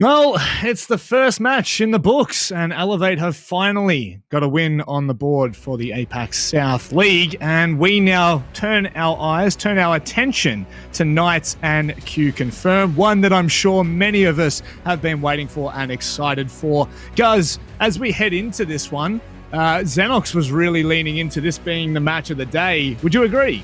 Well, it's the first match in the books, and Elevate have finally got a win on the board for the APAC South League, and we now turn our attention to Knights and QConfirm, one that I'm sure many of us have been waiting for and excited for. Guz, as we head into this one, Xenox was really leaning into this being the match of the day. Would you agree?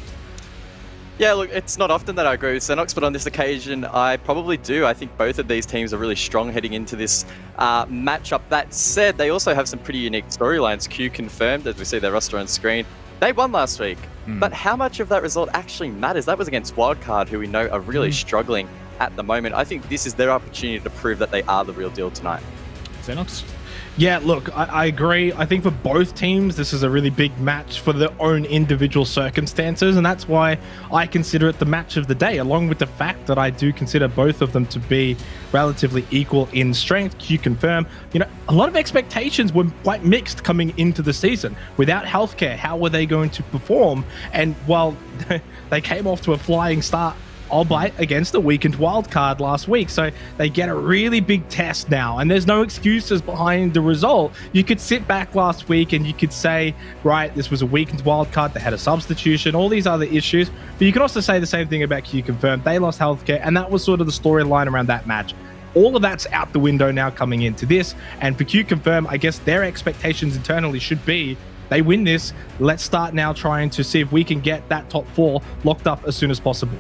Yeah, look, it's not often that I agree with Xenox, but on this occasion, I probably do. I think both of these teams are really strong heading into this matchup. That said, they also have some pretty unique storylines. QConfirmed, as we see their roster on screen, they won last week. But how much of that result actually matters? That was against Wildcard, who we know are really struggling at the moment. I think this is their opportunity to prove that they are the real deal tonight. Xenox? Yeah, look, I agree. I think for both teams, this is a really big match for their own individual circumstances, and that's why I consider it the match of the day, along with the fact that I do consider both of them to be relatively equal in strength. QConfirm, a lot of expectations were quite mixed coming into the season. Without healthcare, how were they going to perform? And while they came off to a flying start, albeit against a weakened wildcard last week. So they get a really big test now, and there's no excuses behind the result. You could sit back last week and you could say, right, this was a weakened wildcard, they had a substitution, all these other issues. But you can also say the same thing about QConfirm. They lost healthcare, and that was sort of the storyline around that match. All of that's out the window now coming into this. And for QConfirm, I guess their expectations internally should be, they win this, let's start now trying to see if we can get that top four locked up as soon as possible.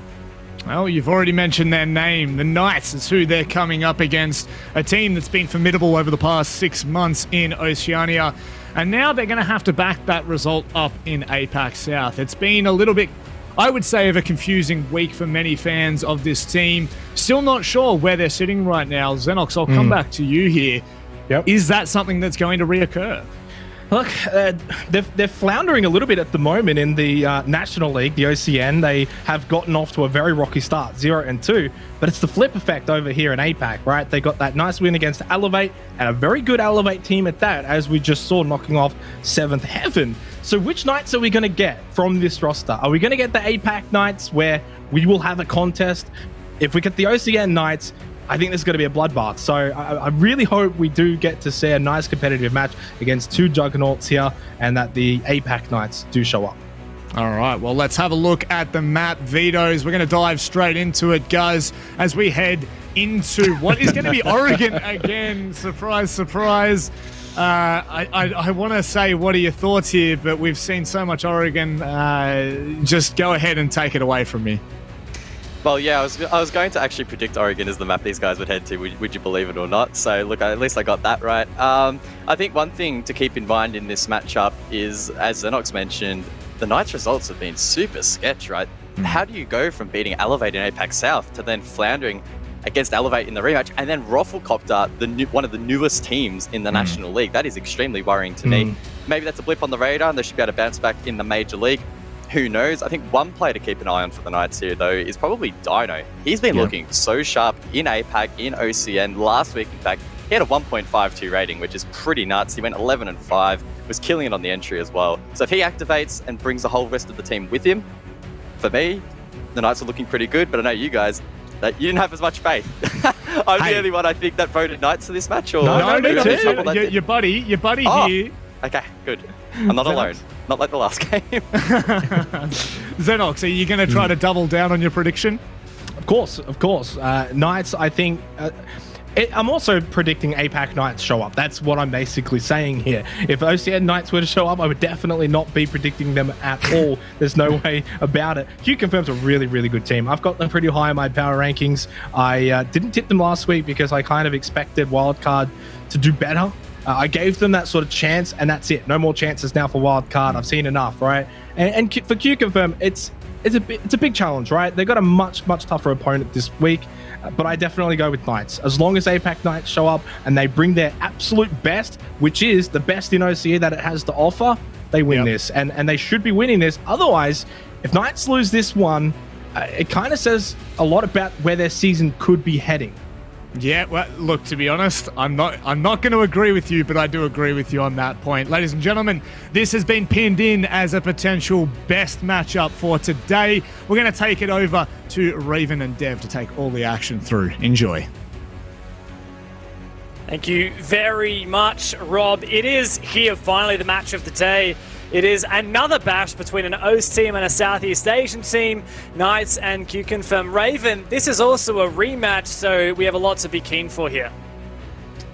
Well, you've already mentioned their name. The Knights is who they're coming up against, a team that's been formidable over the past 6 months in Oceania. And now they're going to have to back that result up in APAC South. It's been a little bit, I would say, of a confusing week for many fans of this team. Still not sure where they're sitting right now. Xenox, I'll come back to you here. Yep. Is that something that's going to reoccur? Look, they're floundering a little bit at the moment in the National League, the OCN. They have gotten off to a very rocky start, 0-2, but it's the flip effect over here in APAC, right? They got that nice win against Elevate, and a very good Elevate team at that, as we just saw knocking off 7th Heaven. So which Knights are we going to get from this roster? Are we going to get the APAC Knights, where we will have a contest? If we get the OCN Knights, I think this is going to be a bloodbath. So I really hope we do get to see a nice competitive match against two juggernauts here, and that the APAC Knights do show up. All right, well, let's have a look at the map vetoes. We're going to dive straight into it, Guz, as we head into what is going to be Oregon again. Surprise, surprise. I want to say, what are your thoughts here? But we've seen so much Oregon. Just go ahead and take it away from me. Well, yeah, I was going to actually predict Oregon as the map these guys would head to, would you believe it or not? So, look, at least I got that right. I think one thing to keep in mind in this matchup is, as Xenox mentioned, the Knights' results have been super sketch, right? How do you go from beating Elevate in APAC South to then floundering against Elevate in the rematch, and then Rafflecopter, one of the newest teams in the National League? That is extremely worrying to me. Maybe that's a blip on the radar, and they should be able to bounce back in the Major League. Who knows? I think one player to keep an eye on for the Knights here, though, is probably Dino. He's been looking so sharp in APAC, in OCN. Last week, in fact, he had a 1.52 rating, which is pretty nuts. He went 11-5, was killing it on the entry as well. So if he activates and brings the whole rest of the team with him, for me, the Knights are looking pretty good. But I know you guys, that you didn't have as much faith. I'm the only one, I think, that voted Knights for this match. Or no, your buddy here. Okay, good. I'm not alone. Not like the last game. Xenox, are you going to try to double down on your prediction? Of course. Knights, I think... I'm also predicting APAC Knights show up. That's what I'm basically saying here. If OCN Knights were to show up, I would definitely not be predicting them at all. There's no way about it. QConfirm's a really, really good team. I've got them pretty high in my power rankings. I didn't tip them last week because I kind of expected Wildcard to do better. I gave them that sort of chance, and that's it. No more chances now for Wildcard. I've seen enough, right? And for QConfirm, it's a big challenge, right? They've got a much tougher opponent this week, but I definitely go with Knights. As long as APAC Knights show up and they bring their absolute best, which is the best in OCA that it has to offer, they win this, and they should be winning this. Otherwise, if Knights lose this one, it kind of says a lot about where their season could be heading. Yeah, well, look, to be honest, I'm not going to agree with you, but I do agree with you on that point. Ladies and gentlemen, this has been pinned in as a potential best matchup for today. We're going to take it over to Raven and Dev to take all the action through. Enjoy. Thank you very much, Rob. It is here, finally, the match of the day. It is another bash between an OS team and a Southeast Asian team, Knights and QConfirm. Raven, this is also a rematch, so we have a lot to be keen for here.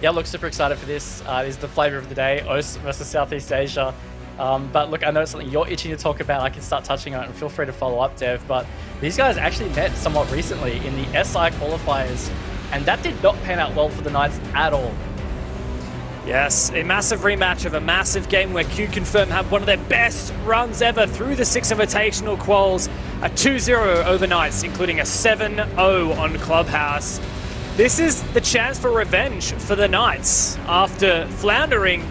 Yeah, look, super excited for this. It is the flavor of the day, OS versus Southeast Asia. But look, I know it's something you're itching to talk about. I can start touching on it, and feel free to follow up, Dev. But these guys actually met somewhat recently in the SI qualifiers, and that did not pan out well for the Knights at all. Yes, a massive rematch of a massive game where QConfirm had one of their best runs ever through the 6 Invitational quals, a 2-0 over Knights, including a 7-0 on Clubhouse. This is the chance for revenge for the Knights. After floundering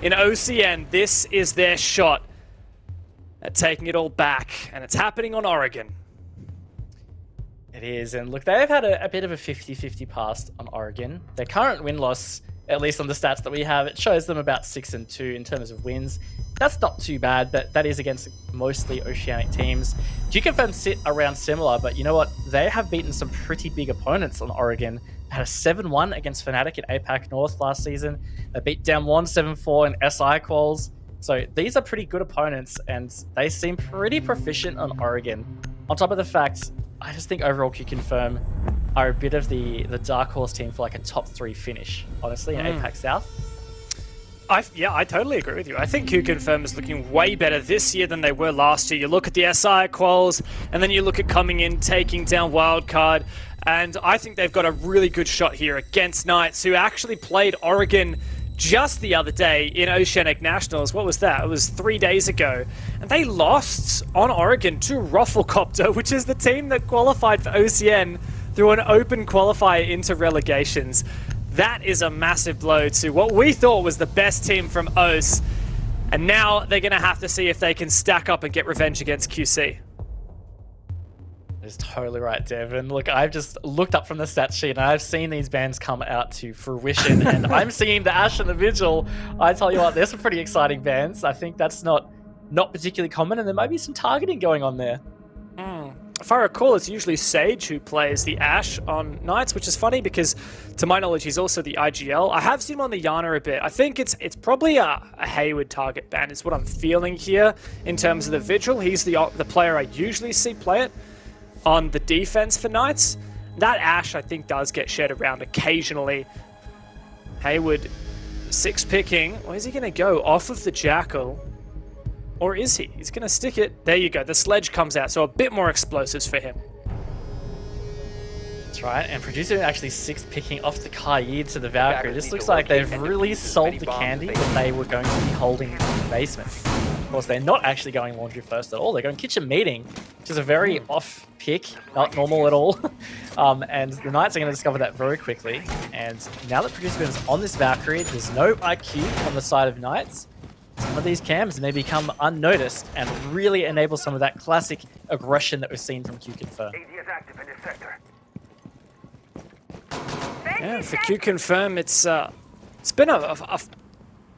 in OCN, this is their shot at taking it all back, and it's happening on Oregon. It is, and look, they've had a bit of a 50-50 past on Oregon. Their current win-loss, at least on the stats that we have, it shows them about 6-2 in terms of wins. That's not too bad, but that is against mostly Oceanic teams. QConfirm sit around similar, but you know what? They have beaten some pretty big opponents on Oregon. They had a 7-1 against Fnatic in APAC North last season. They beat Damwon 7-4 in SI quals. So these are pretty good opponents, and they seem pretty proficient on Oregon. On top of the fact, I just think overall QConfirm are a bit of the dark horse team for like a top 3 finish, honestly, in APAC South. I totally agree with you. I think QConfirm is looking way better this year than they were last year. You look at the SI quals, and then you look at coming in, taking down Wildcard, and I think they've got a really good shot here against Knights, who actually played Oregon just the other day in Oceanic Nationals. What was that? It was 3 days ago. And they lost on Oregon to Rufflecopter, which is the team that qualified for OCN through an open qualifier into relegations. That is a massive blow to what we thought was the best team from OS. And now they're going to have to see if they can stack up and get revenge against QC. That's totally right, Devin. Look, I've just looked up from the stat sheet and I've seen these bans come out to fruition, and I'm seeing the Ash and the Vigil. I tell you what, there's some pretty exciting bans. I think that's not particularly common, and there might be some targeting going on there. If I recall, it's usually Sage who plays the Ash on Knights, which is funny because, to my knowledge, he's also the IGL. I have seen him on the Yana a bit. I think it's probably a Hayward target ban is what I'm feeling here in terms of the Vigil. He's the player I usually see play it on the defense for Knights. That Ash, I think, does get shared around occasionally. Hayward 6-picking. Where's he going to go? Off of the Jackal. Or is he? He's going to stick it. There you go. The sledge comes out, so a bit more explosives for him. That's right. And Producer actually 6-picking off the Kaid to the Valkyrie. This looks like they've really sold the candy that they were going to be holding in the basement. Of course, they're not actually going laundry first at all. They're going kitchen meeting, which is a very off pick, not normal at all. And the Knights are going to discover that very quickly. And now that Producer is on this Valkyrie, there's no IQ on the side of Knights. Some of these cams may become unnoticed and really enable some of that classic aggression that we've seen from QConfirm. Yeah, for QConfirm, it's been a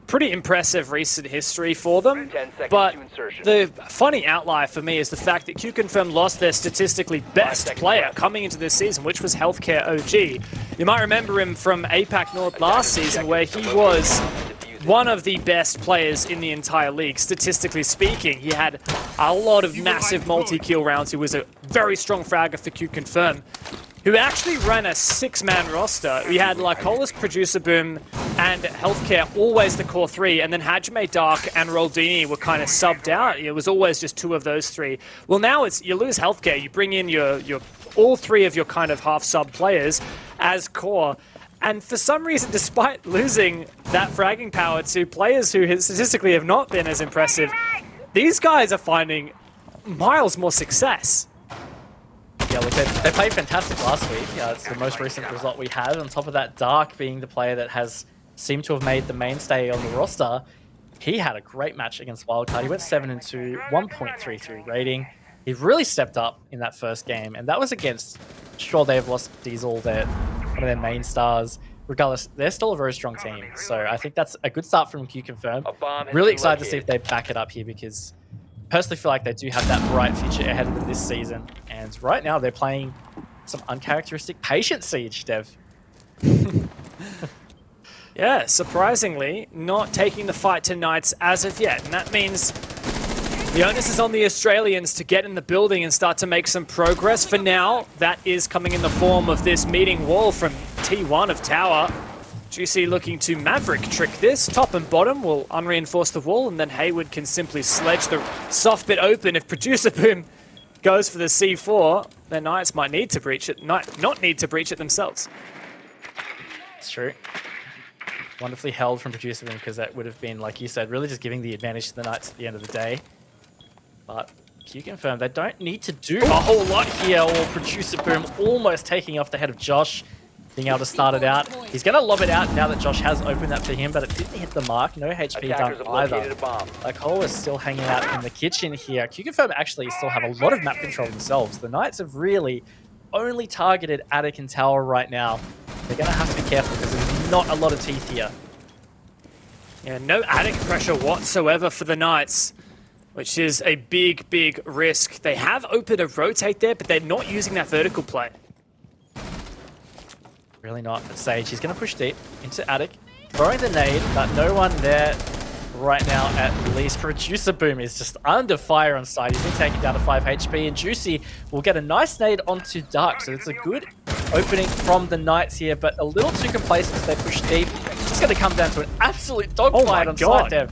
pretty impressive recent history for them. But the funny outlier for me is the fact that QConfirm lost their statistically best player coming into this season, which was Healthcare OG. You might remember him from APAC North last season, where he was one of the best players in the entire league, statistically speaking. He had a lot of massive multi-kill rounds. He was a very strong fragger for QConfirm, who actually ran a 6-man roster. We had Lycolis, Producer Boom, and Healthcare, always the core 3, and then Hajime, Dark, and Roldini were kind of subbed out. It was always just 2 of those 3. Well, now it's you lose Healthcare, you bring in your all 3 of your kind of half-sub players as core. And for some reason, despite losing that fragging power to players who statistically have not been as impressive, these guys are finding miles more success. Yeah, look, they played fantastic last week. It's the most recent result we had. On top of that, Dark being the player that has seemed to have made the mainstay on the roster, he had a great match against Wildcard. He went 7-2, 1.33 rating. He really stepped up in that first game, and that was against, sure, they've lost Diesel, one of their main stars. Regardless, they're still a very strong team. So I think that's a good start from QConfirm. Really excited to see if they back it up here, because personally feel like they do have that bright future ahead of them this season. And right now they're playing some uncharacteristic patient siege, Dev. Yeah, surprisingly, not taking the fight to Knights as of yet. And that means the onus is on the Australians to get in the building and start to make some progress. For now, that is coming in the form of this meeting wall from T1 of Tower. GC looking to Maverick trick this. Top and bottom will unreinforce the wall, and then Hayward can simply sledge the soft bit open. If Producer Boom goes for the C4, then Knights might need to breach it, not need to breach it themselves. It's true. Wonderfully held from Producer Boom, because that would have been, like you said, really just giving the advantage to the Knights at the end of the day. But QConfirm, they don't need to do a whole lot here, or Producer Boom almost taking off the head of Josh, being able to start it out. He's going to lob it out now that Josh has opened that for him, but it didn't hit the mark. No HP done either. Like Cole is still hanging out in the kitchen here. QConfirm actually still have a lot of map control themselves. The Knights have really only targeted Attic and Tower right now. They're going to have to be careful because there's not a lot of teeth here. Yeah, no Attic pressure whatsoever for the Knights, which is a big, big risk. They have opened a rotate there, but they're not using that vertical play. Really not. But Sage, he's going to push deep into Attic, throwing the nade, but no one there right now at least. Producer Boom is just under fire on side. He's been taken down to 5 HP, and Juicy will get a nice nade onto Dark. So it's a good opening from the Knights here, but a little too complacent as they push deep. It's just going to come down to an absolute dogfight on side dev.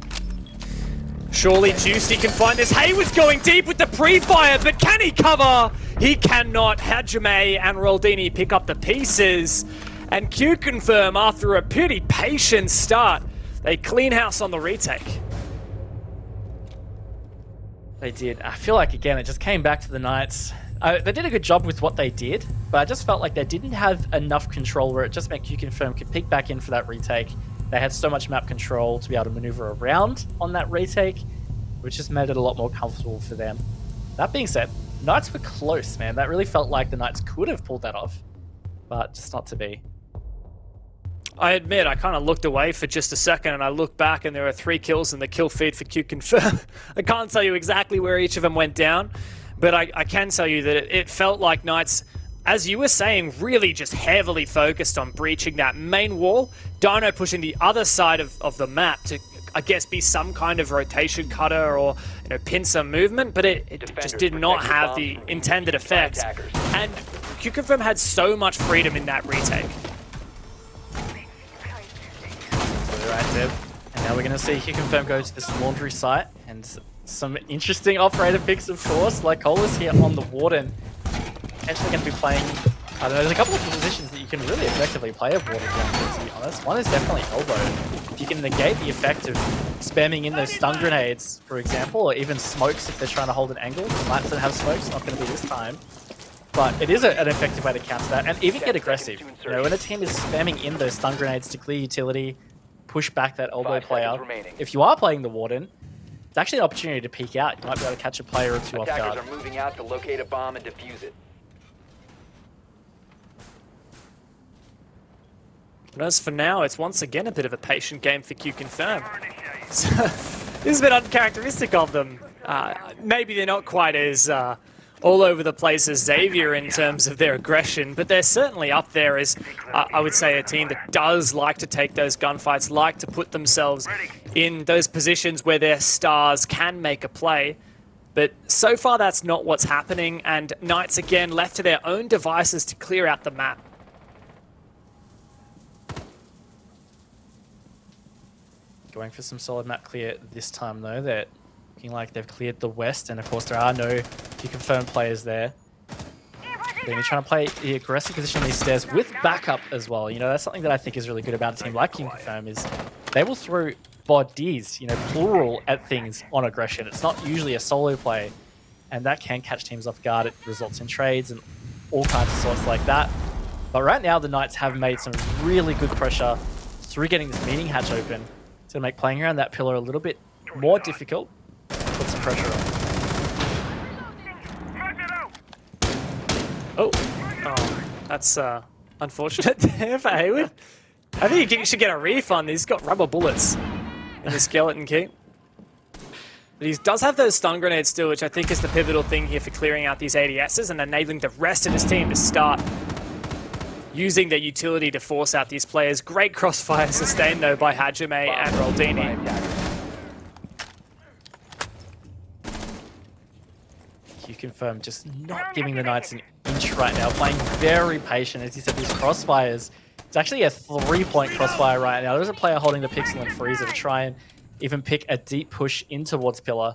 Surely Juicy can find this. Hayward's going deep with the pre-fire, but can he cover? He cannot. Hajime and Roldini pick up the pieces. And QConfirm, after a pretty patient start, they clean house on the retake. They did. I feel like, again, it just came back to the Knights. They did a good job with what they did, but I just felt like they didn't have enough control where it just meant QConfirm could pick back in for that retake. They had so much map control to be able to maneuver around on that retake, which just made it a lot more comfortable for them. That being said, Knights were close, man. That really felt like the Knights could have pulled that off, but just not to be. I admit, I kind of looked away for just a second, and I looked back, and there were 3 kills in the kill feed for QConfirm. I can't tell you exactly where each of them went down, but I can tell you that it felt like Knights, as you were saying, really just heavily focused on breaching that main wall. Dino pushing the other side of the map to, I guess, be some kind of rotation cutter or, you know, pin some movement, but it just did not have the intended effect. And QConfirm had so much freedom in that retake. Right, Dev. And now we're going to see QConfirm go to this laundry site, and some interesting operator picks, of course, like Cole is here on the Warden. Potentially going to be playing, I don't know, there's a couple of positions that you can really effectively play a Warden against, to be honest. One is definitely elbow. If you can negate the effect of spamming in those stun grenades, for example, or even smokes if they're trying to hold an angle. Knights don't have smokes, not going to be this time. But it is an effective way to counter that, and even get aggressive. You know, when a team is spamming in those stun grenades to clear utility, push back that elbow player. If you are playing the Warden, it's actually an opportunity to peek out. You might be able to catch a player or two off guard. Attackers are moving out to locate a bomb and defuse it. But as for now, it's once again a bit of a patient game for QConfirm. This is a bit uncharacteristic of them. Maybe they're not quite as all over the place as Xavier in terms of their aggression, but they're certainly up there as, I would say, a team that does like to take those gunfights, like to put themselves in those positions where their stars can make a play. But so far, that's not what's happening, and Knights again left to their own devices to clear out the map. Going for some solid map clear this time, though. They're looking like they've cleared the west, and of course there are no QConfirm players there. They're going to try to play the aggressive position on these stairs with backup as well. You know, that's something that I think is really good about a team like QConfirm, is they will throw bodies, you know, plural, at things on aggression. It's not usually a solo play, and that can catch teams off guard. It results in trades and all kinds of sorts like that. But right now the Knights have made some really good pressure through getting this meeting hatch open to make playing around that pillar a little bit more difficult. Put some pressure on. Oh, that's unfortunate there for Hayward. I think you should get a refund. He's got rubber bullets in the skeleton key. But he does have those stun grenades still, which I think is the pivotal thing here for clearing out these ADSs and enabling the rest of his team to start using their utility to force out these players. Great crossfire sustained though by Hajime and Roldini. QConfirm just not giving the Knights an inch right now, playing very patient. As you said, these crossfires, it's actually a 3-point crossfire right now. There's a player holding the Pixel and Freezer to try and even pick a deep push in towards Pillar.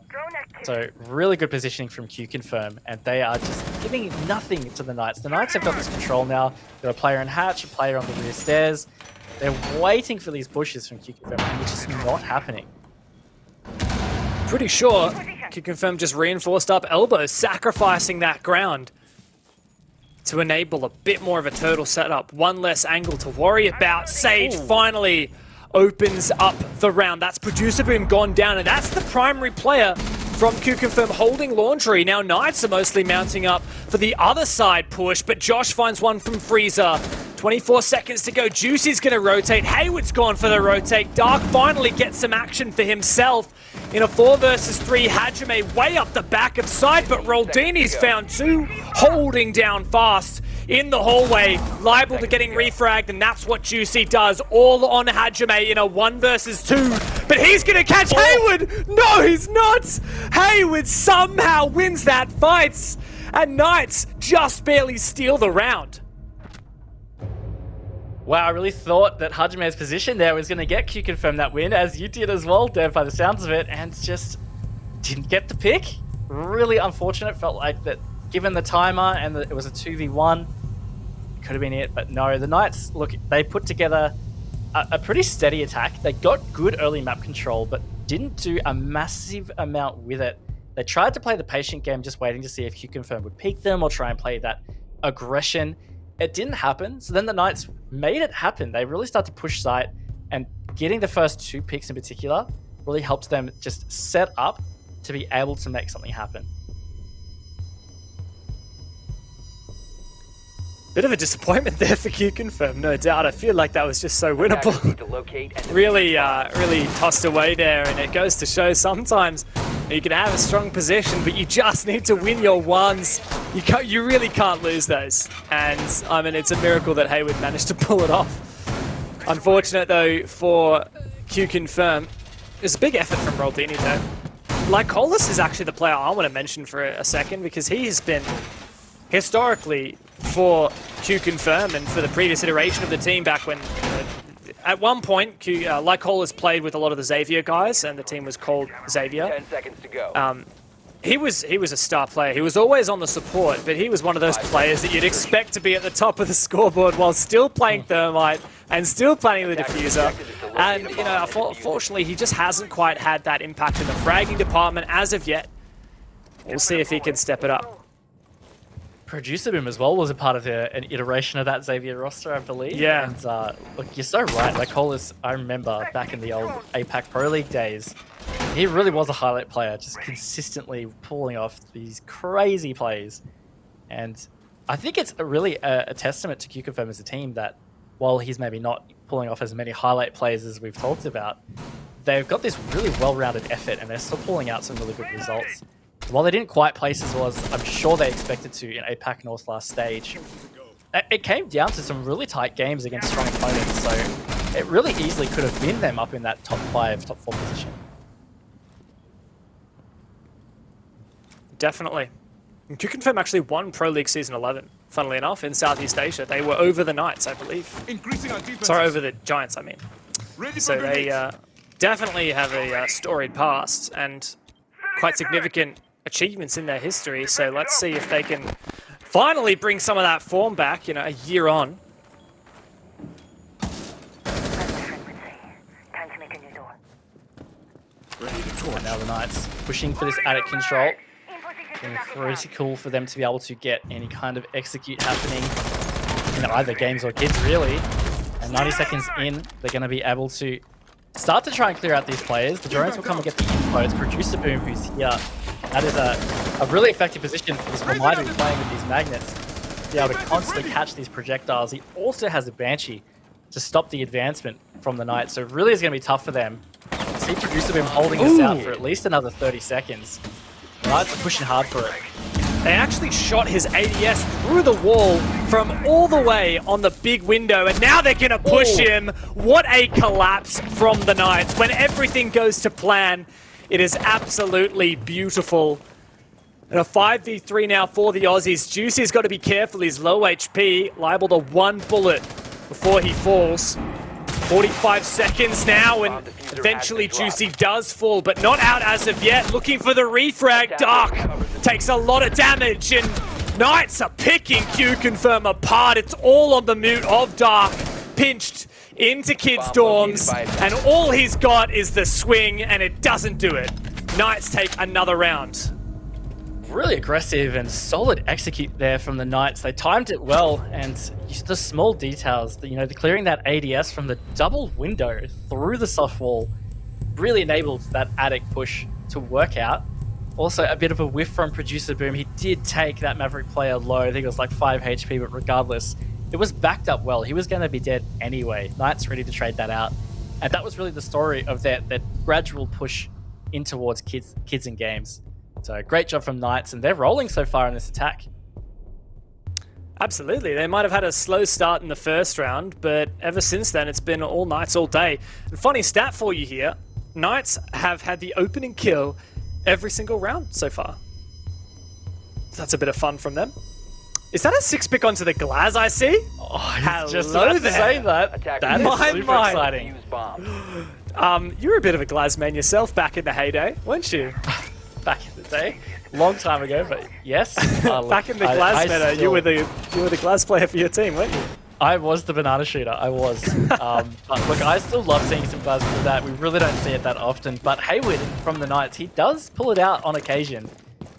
So really good positioning from QConfirm, and they are just giving nothing to the Knights. The Knights have got this control now. Got a player in Hatch, a player on the rear stairs. They're waiting for these pushes from QConfirm, and it's just not happening. Pretty sure QConfirm just reinforced up elbows, sacrificing that ground to enable a bit more of a turtle setup. One less angle to worry about. Sage finally opens up the round. That's Producer Boom gone down, and that's the primary player from QConfirm holding Laundry. Now Knights are mostly mounting up for the other side push, but Josh finds one from Freezer. 24 seconds to go. Juicy's going to rotate. Hayward's gone for the rotate. Dark finally gets some action for himself in a 4 versus 3. Hajime way up the back of side, but Roldini's found two, holding down fast in the hallway, liable to getting refragged, and that's what Juicy does, all on Hajime in a 1 versus 2. But he's going to catch Hayward! No, he's not! Hayward somehow wins that fight, and Knights just barely steal the round. Wow, I really thought that Hajime's position there was going to get QConfirm that win, as you did as well, Dev, by the sounds of it, and just didn't get the pick. Really unfortunate. Felt like that, given the timer and it was a 2v1, could have been it, but no. The Knights, look, they put together a pretty steady attack. They got good early map control, but didn't do a massive amount with it. They tried to play the patient game, just waiting to see if QConfirm would peek them or try and play that aggression. It didn't happen, so then the Knights made it happen. They really started to push site, and getting the first 2 picks in particular really helped them just set up to be able to make something happen. Bit of a disappointment there for QConfirm, no doubt. I feel like that was just so winnable. really tossed away there, and it goes to show sometimes you can have a strong position, but you just need to win your ones. You really can't lose those. And I mean, it's a miracle that Hayward managed to pull it off. Unfortunate though for QConfirm. It was a big effort from Roldini though. Lycolis is actually the player I want to mention for a second, because he has been historically for QConfirm and for the previous iteration of the team back when at one point Lycolis played with a lot of the Xavier guys, and the team was called Xavier. 10 seconds to go. He was a star player. He was always on the support, but he was one of those players that you'd expect to be at the top of the scoreboard while still playing Thermite and still playing the Diffuser. And you know, unfortunately, he just hasn't quite had that impact in the fragging department as of yet. We'll see if he can step it up. Producer Boom as well was a part of an iteration of that Xavier roster, I believe. Yeah. And look, you're so right. Lycolis, I remember back in the old APAC Pro League days, he really was a highlight player, just consistently pulling off these crazy plays. And I think it's really a testament to QConfirm as a team that while he's maybe not pulling off as many highlight plays as we've talked about, they've got this really well-rounded effort, and they're still pulling out some really good results. While they didn't quite place as well as I'm sure they expected to in APAC North last stage, it came down to some really tight games against strong opponents, so it really easily could have been them up in that top 5, top 4 position. Definitely. And QConfirm actually won Pro League Season 11, funnily enough, in Southeast Asia. They were over the Knights, I believe. Sorry, over the Giants, I mean. So they definitely have a storied past and quite significant achievements in their history. So let's see if they can finally bring some of that form back, you know, a year on. And now the Knights pushing for this attic control. And critical for them to be able to get any kind of execute happening in either games or kids, really. And 90 seconds in, they're going to be able to start to try and clear out these players. The drones will come and get the info. It's Producer Boom who's here. That is a really effective position for this Reminder playing with these magnets, to be able to constantly catch these projectiles. He also has a Banshee to stop the advancement from the Knights, so it really is going to be tough for them. See Producer Boom holding this out for at least another 30 seconds. The Knights are pushing hard for it. They actually shot his ADS through the wall from all the way on the big window, and now they're gonna push him. What a collapse from the Knights. When everything goes to plan, it is absolutely beautiful. And a 5v3 now for the Aussies. Juicy's got to be careful, he's low HP, liable to one bullet before he falls. 45 seconds now, and eventually Juicy does fall, but not out as of yet. Looking for the refrag. Dark takes a lot of damage, and Knights are picking QConfirm apart. It's all on the moot of Dark, pinched into Kids Dorms, and all he's got is the swing, and it doesn't do it. Knights take another round. Really aggressive and solid execute there from the Knights. They timed it well, and the small details, the clearing that ADS from the double window through the soft wall really enabled that attic push to work out. Also, a bit of a whiff from Producer Boom. He did take that Maverick player low. I think it was like 5 HP, but regardless, it was backed up well. He was going to be dead anyway. Knights ready to trade that out. And that was really the story of that gradual push in towards kids and games. So great job from Knights, and they're rolling so far in this attack. Absolutely. They might have had a slow start in the first round, but ever since then, it's been all Knights all day. And funny stat for you here, Knights have had the opening kill every single round so far. That's a bit of fun from them. Is that a 6-pick onto the Glaz I see? Oh, hello just about to there. say that. That is My super mind. exciting. You were a bit of a Glaz man yourself back in the heyday, weren't you? Back in the day, long time ago, but yes. Back in the Glaz meta, you were the Glaz player for your team, weren't you? I was the banana shooter. I was. But look, I still love seeing some Glaz do that. We really don't see it that often. But Hayward from the Knights, he does pull it out on occasion.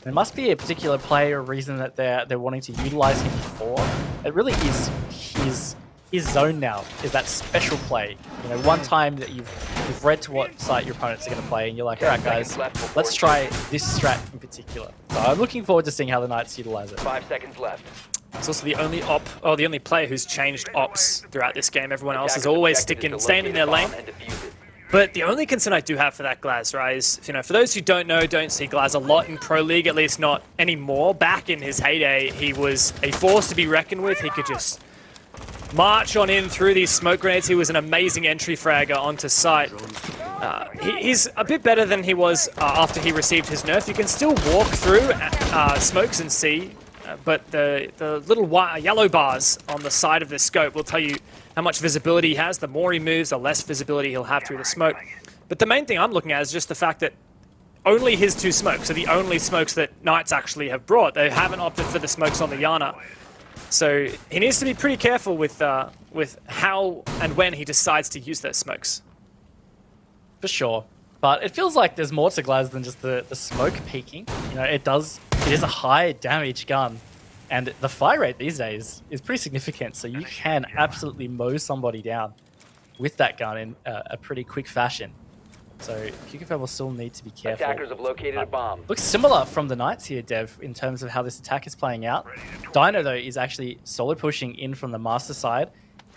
There must be a particular play or reason that they're wanting to utilize him for. It really is his zone now, is that special play. One time that you've read to what site your opponents are going to play, and you're like, all right, guys, let's try this strat in particular. So I'm looking forward to seeing how the Knights utilize it. 5 seconds left. It's also the only player who's changed ops throughout this game. Everyone else is always staying in their lane. But the only concern I do have for that Glaz, right, is, for those who don't see Glaz a lot in Pro League, at least not anymore. Back in his heyday, he was a force to be reckoned with. He could just march on in through these smoke grenades. He was an amazing entry fragger onto site. He's a bit better than he was after he received his nerf. You can still walk through smokes and see, but the little yellow bars on the side of the scope will tell you how much visibility he has. The more he moves, the less visibility he'll have through the smoke. But the main thing I'm looking at is just the fact that only his 2 smokes are the only smokes that Knights actually have brought. They haven't opted for the smokes on the Yana. So he needs to be pretty careful with how and when he decides to use those smokes. For sure. But it feels like there's more to Glaz than just the smoke peaking. It is a high damage gun. And the fire rate these days is pretty significant, so you can absolutely mow somebody down with that gun in a pretty quick fashion. So QConfirm will still need to be careful. Attackers have located a bomb. Looks similar from the Knights here, Dev, in terms of how this attack is playing out. Dino, though, is actually solo pushing in from the master side.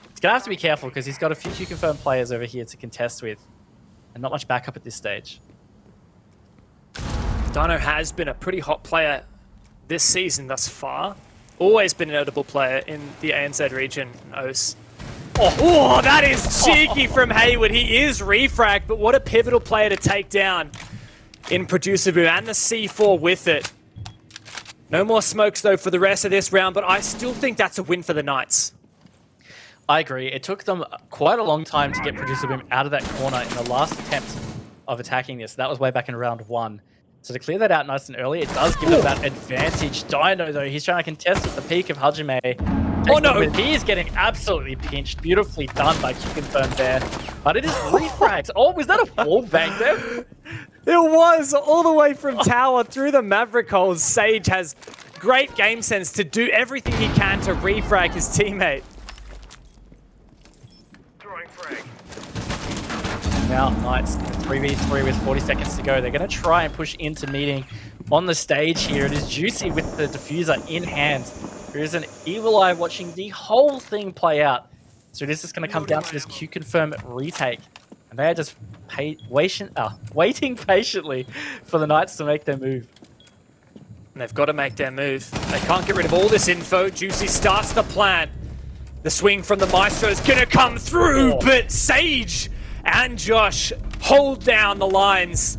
He's going to have to be careful because he's got a few QConfirm players over here to contest with, and not much backup at this stage. Dino has been a pretty hot player this season thus far. Always been a notable player in the ANZ region, OS. Oh, that is cheeky from Hayward. He is refragged, but what a pivotal player to take down in Producer Boo, and the C4 with it. No more smokes, though, for the rest of this round, but I still think that's a win for the Knights. I agree. It took them quite a long time to get Producer Boom out of that corner in the last attempt of attacking this. That was way back in round 1. So to clear that out nice and early, it does give them that advantage. Dino, though, he's trying to contest at the peak of Hajime. Oh, no! He is getting absolutely pinched. Beautifully done by QConfirm there. But it is refrags. Oh, was that a wall bang there? It was! All the way from tower through the Maverick holes. Sage has great game sense to do everything he can to refrag his teammate. Now, Knights 3v3 with 40 seconds to go. They're going to try and push into meeting on the stage here. It is Juicy with the diffuser in hand. There is an evil eye watching the whole thing play out. So this is going to come down to this QConfirm retake. And they are just waiting patiently for the Knights to make their move. And they've got to make their move. They can't get rid of all this info. Juicy starts the plan. The swing from the Maestro is going to come through, but Sage and Josh hold down the lines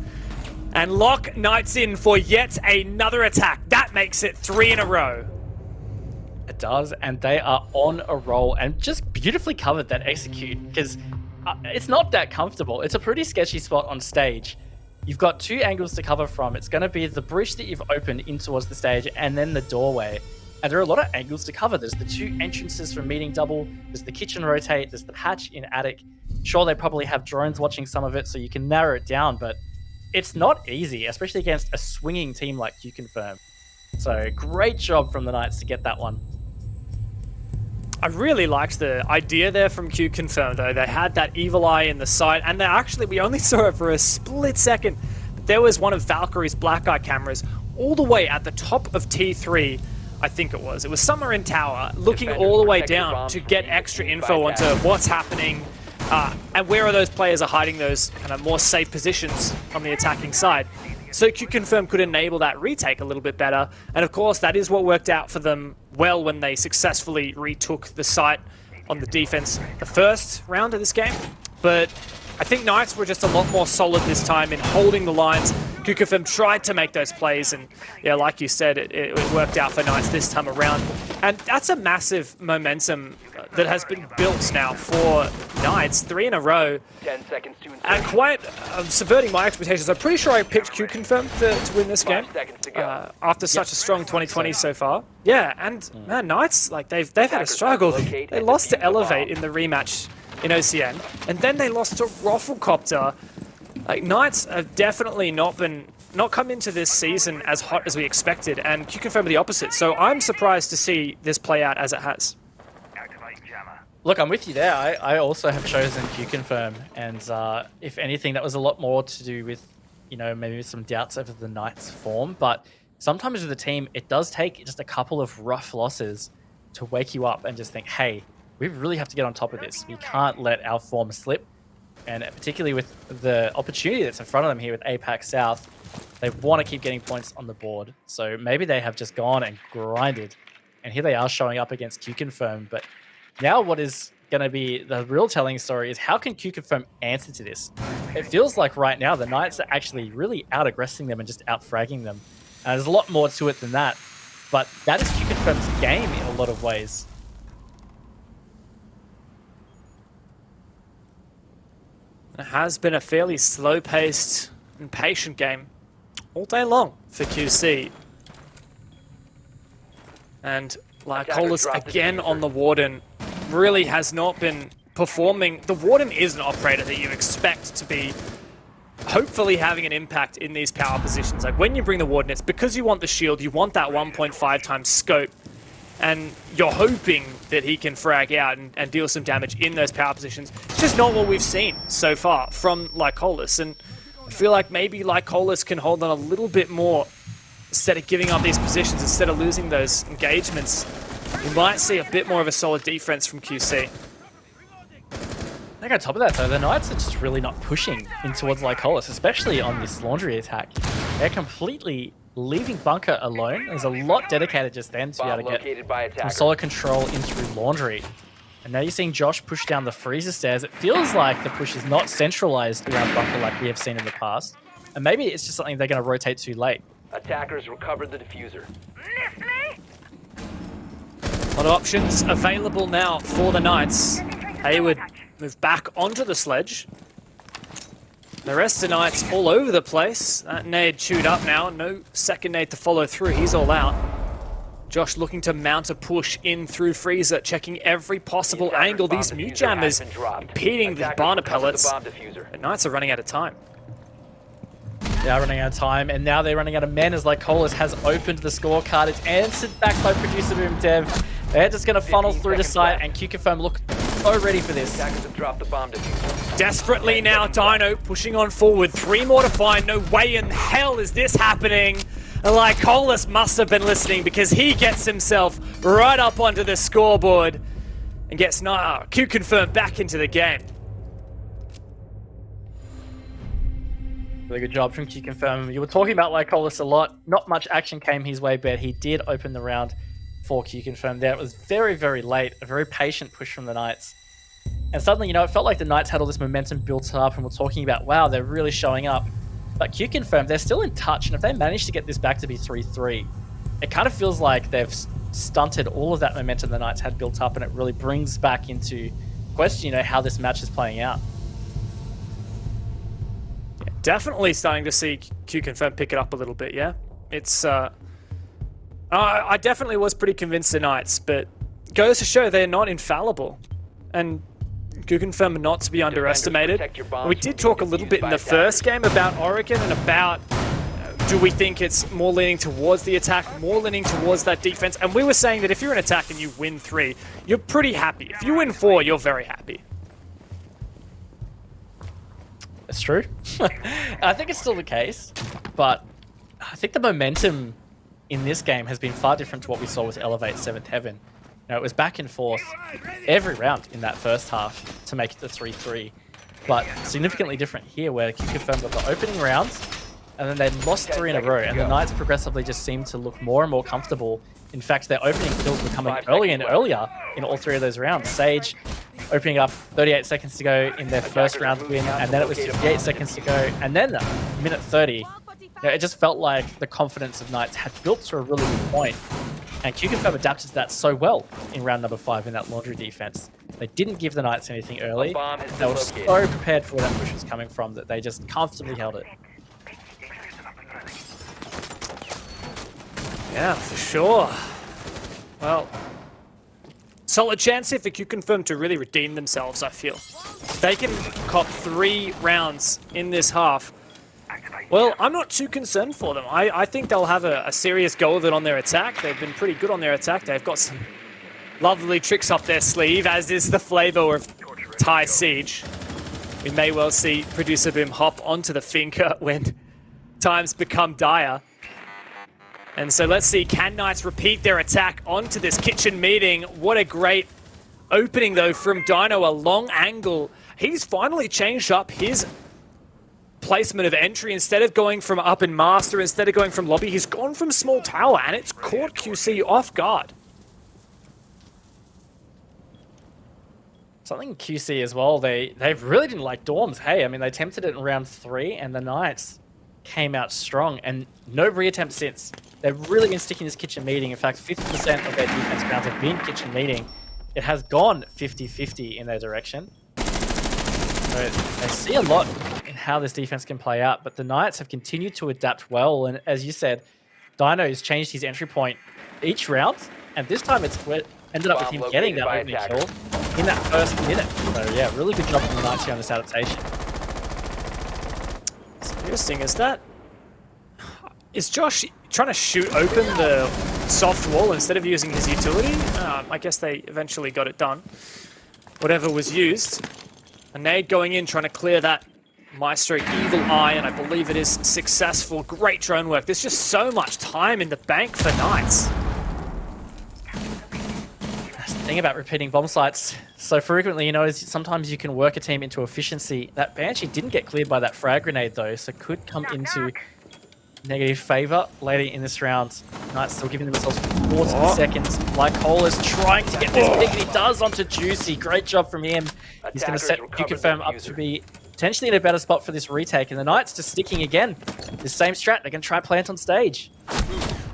and lock Knights in for yet another attack. That makes it 3 in a row. It does, and they are on a roll and just beautifully covered that execute, because it's not that comfortable. It's a pretty sketchy spot on stage. You've got 2 angles to cover from. It's going to be the bridge that you've opened in towards the stage and then the doorway. And there are a lot of angles to cover. There's the 2 entrances from meeting double. There's the kitchen rotate. There's the hatch in attic. Sure, they probably have drones watching some of it, so you can narrow it down, but it's not easy, especially against a swinging team like QConfirm. So great job from the Knights to get that one. I really liked the idea there from QConfirm, though. They had that evil eye in the sight, and we only saw it for a split second. But there was one of Valkyrie's black eye cameras all the way at the top of T3, I think it was. It was somewhere in tower, looking all the way down to get extra info onto what's happening, and where are those players are hiding those kind of more safe positions on the attacking side. So QConfirm could enable that retake a little bit better. And of course, that is what worked out for them well when they successfully retook the site on the defense the first round of this game. But I think Knights were just a lot more solid this time in holding the lines. QConfirm tried to make those plays, and yeah, like you said, it worked out for Knights this time around. And that's a massive momentum that has been built now for Knights, 3 in a row. 10 seconds to insertion. And quite subverting my expectations. I'm pretty sure I picked QConfirm to win this game 5 seconds to go. after such a strong 2020 so far. Yeah, and man, Knights, like they've had a struggle. They lost to Elevate in the rematch in OCN, and then they lost to Rafflecopter. Like, Knights have definitely not come into this season as hot as we expected, and QConfirm are the opposite. So I'm surprised to see this play out as it has. Look, I'm with you there. I also have chosen QConfirm, and if anything, that was a lot more to do with, you know, maybe some doubts over the Knights' form. But sometimes with a team, it does take just a couple of rough losses to wake you up and just think, hey, we really have to get on top of this. We can't let our form slip. And particularly with the opportunity that's in front of them here with APAC South, they want to keep getting points on the board. So maybe they have just gone and grinded. And here they are showing up against QConfirm. But now what is going to be the real telling story is how can QConfirm answer to this? It feels like right now the Knights are actually really out-aggressing them and just out-fragging them. And there's a lot more to it than that. But that is QConfirm's game in a lot of ways. It has been a fairly slow-paced and patient game all day long for QC. And Lycolis again on the Warden really has not been performing. The Warden is an operator that you expect to be hopefully having an impact in these power positions. Like when you bring the Warden, it's because you want the shield, you want that 1.5 times scope, and you're hoping that he can frag out and deal some damage in those power positions. It's just not what we've seen so far from Lycolis, and I feel like maybe Lycolis can hold on a little bit more instead of giving up these positions, instead of losing those engagements. We might see a bit more of a solid defense from QC. I think on top of that, though, the Knights are just really not pushing in towards Lycolis, especially on this laundry attack. They're completely leaving Bunker alone. There's a lot dedicated just then to be able to get some solid control in through laundry. And now you're seeing Josh push down the freezer stairs. It feels like the push is not centralized around Bunker like we have seen in the past. And maybe it's just something they're going to rotate too late. Attackers recovered the diffuser. A lot of options available now for the Knights. Hayward move back onto the sledge. The rest of the Knights all over the place. That nade chewed up now. No second nade to follow through. He's all out. Josh looking to mount a push in through freezer, checking every possible angle. These mute jammers impeding the Barna pellets. The Knights are running out of time. They are running out of time, and now they're running out of men as Lycolis has opened the scorecard. It's answered back by Producer Boom Dev. They're just going to funnel through the site, and QConfirm look so ready for this. Desperately now, Dino pushing on forward. 3 more to find. No way in hell is this happening. Lycolis must have been listening because he gets himself right up onto the scoreboard and gets QConfirm back into the game. Really good job from QConfirm. You were talking about Lycolis a lot. Not much action came his way, but he did open the round for QConfirm there. It was very, very late. A very patient push from the Knights. And suddenly, you know, it felt like the Knights had all this momentum built up and we're talking about, wow, they're really showing up. But QConfirm, they're still in touch. And if they manage to get this back to be 3-3, it kind of feels like they've stunted all of that momentum the Knights had built up, and it really brings back into question, you know, how this match is playing out. Yeah, definitely starting to see QConfirm pick it up a little bit, yeah? It's, I definitely was pretty convinced the Knights, but goes to show they're not infallible. And QConfirm are not to be underestimated. We did talk a little bit in the first game about Oregon and about do we think it's more leaning towards the attack, more leaning towards that defense? And we were saying that if you're an attack and you win 3, you're pretty happy. If you win 4, you're very happy. It's true. I think it's still the case, but I think the momentum in this game has been far different to what we saw with Elevate 7th Heaven. You know, it was back and forth every round in that first half to make it to 3-3, but significantly different here where QConfirm got the opening rounds and then they lost 3 in a row, and the Knights progressively just seemed to look more and more comfortable. In fact, their opening kills were coming earlier and earlier in all 3 of those rounds. Sage opening up 38 seconds to go in their first round win, and then it was 58 seconds to go, and then minute 30. You know, it just felt like the confidence of Knights had built to a really good point, and QConfirm adapted to that so well in round number 5 in that laundry defense. They didn't give the Knights anything early. They were so prepared for where that push was coming from that they just comfortably held it. Yeah, for sure. Well, solid chance here for QConfirm to really redeem themselves, I feel. They can cop 3 rounds in this half. Well, I'm not too concerned for them. I think they'll have a serious go of it on their attack. They've been pretty good on their attack. They've got some lovely tricks up their sleeve, as is the flavor of Thai Siege. We may well see Producer Boom hop onto the finger when times become dire. And so let's see, can Knights repeat their attack onto this kitchen meeting? What a great opening, though, from Dino, a long angle. He's finally changed up his placement of entry. Instead of going from up in Master, instead of going from lobby, he's gone from small tower, and it's caught QC off guard. Something QC as well, they really didn't like Dorms. Hey, I mean, they attempted it in round 3, and the Knights came out strong, and no reattempt since. They've really been sticking this kitchen meeting. In fact, 50% of their defense rounds have been kitchen meeting. It has gone 50-50 in their direction. So they see a lot in how this defense can play out, but the Knights have continued to adapt well, and as you said, Dino's changed his entry point each round, and this time it's ended up with him getting that opening kill in that first minute. So yeah, really good job from the Knights here on this adaptation. What's interesting is that... Is Josh trying to shoot open the soft wall instead of using his utility? I guess they eventually got it done. Whatever was used. A nade going in, trying to clear that Maestro Evil Eye, and I believe it is successful. Great drone work. There's just so much time in the bank for Knights. That's the thing about repeating bomb sites so frequently, you know, is sometimes you can work a team into efficiency. That Banshee didn't get cleared by that frag grenade, though, so could come into negative favor later in this round. Knights still giving themselves 40 seconds. Lycolis trying to get this pick, and he does onto Juicy. Great job from him. He's going to set QConfirm up to be potentially in a better spot for this retake, and the Knights just sticking again. The same strat, they're going to try plant on stage.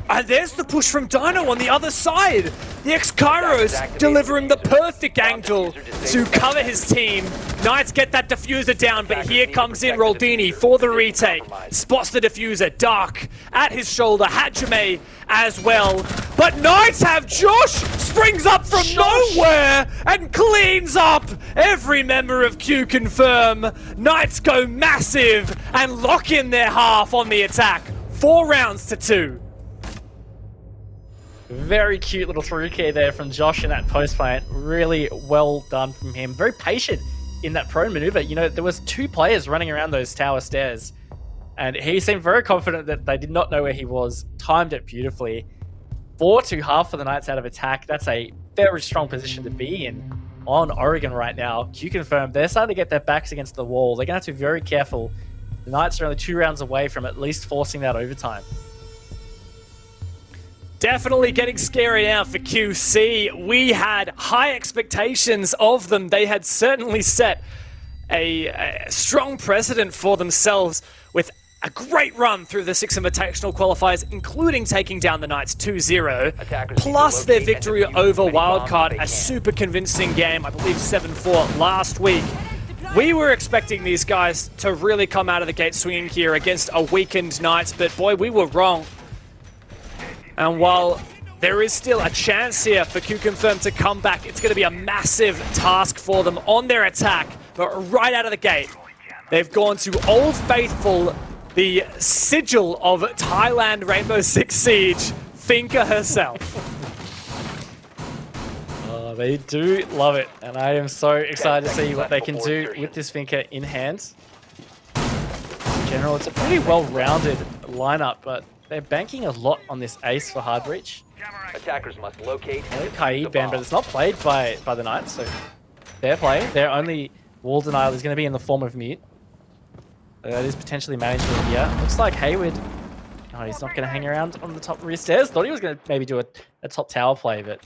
And there's the push from Dino on the other side. The X-Kairos delivering the perfect angle to cover his team. Knights get that diffuser down, but here comes in Roldini for the retake. Spots the diffuser, Dark at his shoulder, Hajime as well. But Knights have Josh, springs up from nowhere and cleans up every member of QConfirm. Knights go massive and lock in their half on the attack. 4 rounds to 2. Very cute little through key there from Josh in that post plant. Really well done from him. Very patient in that prone maneuver. You know, there was 2 players running around those tower stairs, and he seemed very confident that they did not know where he was. Timed it beautifully. 4-2 for the Knights out of attack. That's a very strong position to be in on Oregon right now. QConfirm, they're starting to get their backs against the wall. They're going to have to be very careful The Knights are only 2 rounds away from at least forcing that overtime. Definitely getting scary now for QC. We had high expectations of them. They had certainly set a strong precedent for themselves with a great run through the 6 Invitational qualifiers, including taking down the Knights 2-0, plus their victory over Wildcard, a super convincing game, I believe 7-4 last week. We were expecting these guys to really come out of the gate swinging here against a weakened Knights, but boy, we were wrong. And while there is still a chance here for QConfirm to come back, it's going to be a massive task for them on their attack. But right out of the gate, they've gone to Old Faithful, the sigil of Thailand Rainbow Six Siege, Finka herself. Oh, they do love it, and I am so excited to see what they can do with this Finka in hand. In general, it's a pretty well-rounded lineup, but they're banking a lot on this ace for hard breach. Attackers must locate. Kaid ban, but it's not played by the Knights, so fair play. Their only wall denial is going to be in the form of mute. That is potentially manageable here. Looks like Hayward. Oh, he's not going to hang around on the top rear stairs. Thought he was going to maybe do a top tower play, but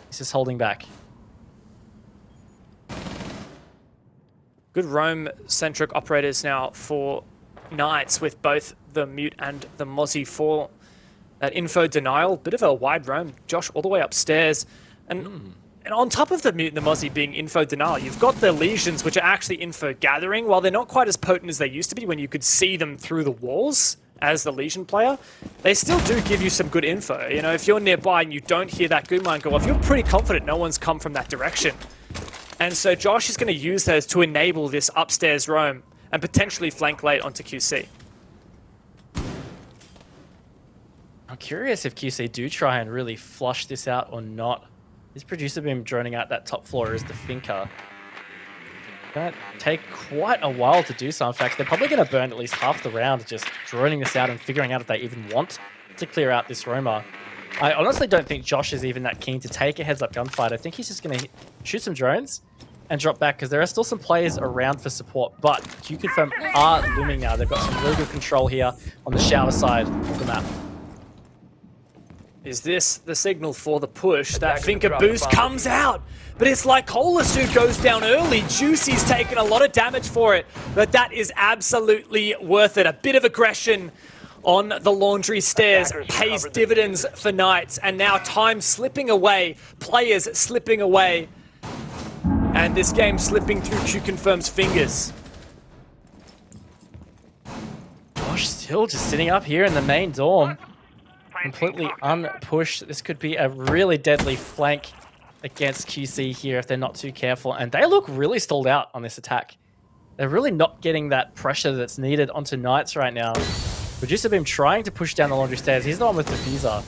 he's just holding back. Good roam-centric operators now for Knights with both the mute and the Mozzie for that info denial. Bit of a wide roam. Josh all the way upstairs. And on top of the mute and the Mozzie being info denial, you've got the lesions, which are actually info gathering. While they're not quite as potent as they used to be when you could see them through the walls as the lesion player, they still do give you some good info. You know, if you're nearby and you don't hear that good mine go off, you're pretty confident no one's come from that direction. And so Josh is going to use those to enable this upstairs roam and potentially flank late onto QC. I'm curious if QC do try and really flush this out or not. This producer beam droning out that top floor is the Finka. Gonna take quite a while to do so. In fact, they're probably going to burn at least half the round just droning this out and figuring out if they even want to clear out this roamer. I honestly don't think Josh is even that keen to take a heads-up gunfight. I think he's just going to shoot some drones and drop back because there are still some players around for support, but QConfirm are looming now. They've got some really good control here on the shower side of the map. Is this the signal for the push? That Finka boost comes out, but it's like Colas who goes down early. Juicy's taken a lot of damage for it, but that is absolutely worth it. A bit of aggression on the laundry stairs pays dividends for Knights, and now time slipping away, players slipping away, and this game slipping through QConfirm's fingers. Josh still just sitting up here in the main dorm. Completely unpushed. This could be a really deadly flank against QC here if they're not too careful. And they look really stalled out on this attack. They're really not getting that pressure that's needed onto Knights right now. Producer Beam trying to push down the laundry stairs. He's the one with Defuser.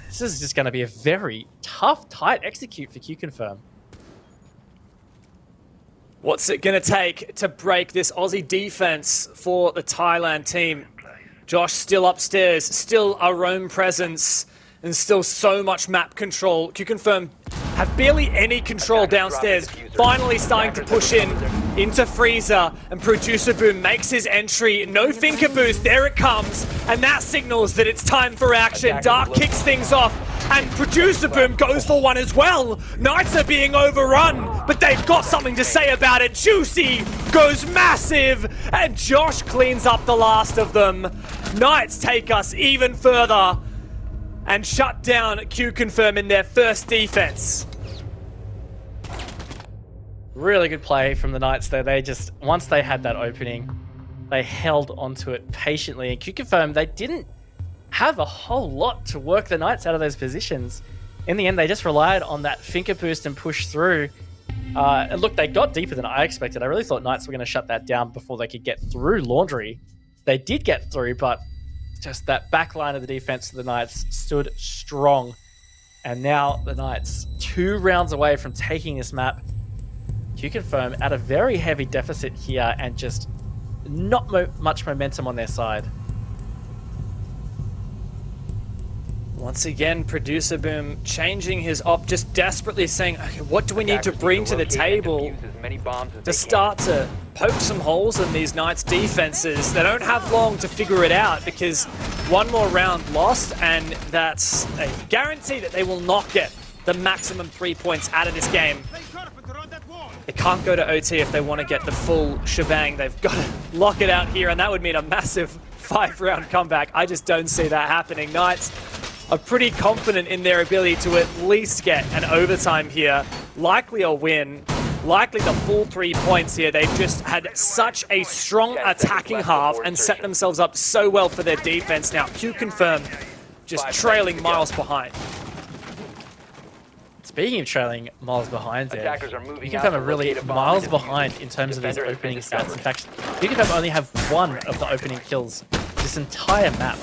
This is just going to be a very tough, tight execute for QConfirm. What's it going to take to break this Aussie defense for the Thailand team? Josh still upstairs, still a roam presence, and still so much map control. QConfirm have barely any control downstairs. Finally starting to push into Freezer, and Producer Boom makes his entry. No Finka boost, there it comes, and that signals that it's time for action. Dark kicks things off, and Producer Boom goes for one as well. Knights are being overrun, but they've got something to say about it. Juicy goes massive, and Josh cleans up the last of them. Knights take us even further and shut down QConfirm in their first defense. Really good play from the Knights there. They just, once they had that opening, they held onto it patiently. And QConfirm, they didn't have a whole lot to work the Knights out of those positions. In the end, they just relied on that Finka boost and push through. And look, they got deeper than I expected. I really thought Knights were going to shut that down before they could get through Laundry. They did get through, but just that back line of the defense of the Knights stood strong. And now the Knights 2 rounds away from taking this map. QConfirm at a very heavy deficit here and just not much momentum on their side. Once again, Producer Boom changing his op, just desperately saying, okay, what do we need to bring to the table to start to poke some holes in these Knights' defenses? They don't have long to figure it out because one more round lost, and that's a guarantee that they will not get the maximum 3 points out of this game. They can't go to OT if they want to get the full shebang. They've got to lock it out here, and that would mean a massive 5-round comeback. I just don't see that happening. Knights are pretty confident in their ability to at least get an overtime here. Likely a win. Likely the full 3 points here. They've just had such a strong attacking half and set themselves up so well for their defense. Now, QConfirm just trailing miles behind. Speaking of trailing miles behind there, QConfirm are really miles behind in terms of his opening stats. In fact, QConfirm only have one of the opening kills this entire map.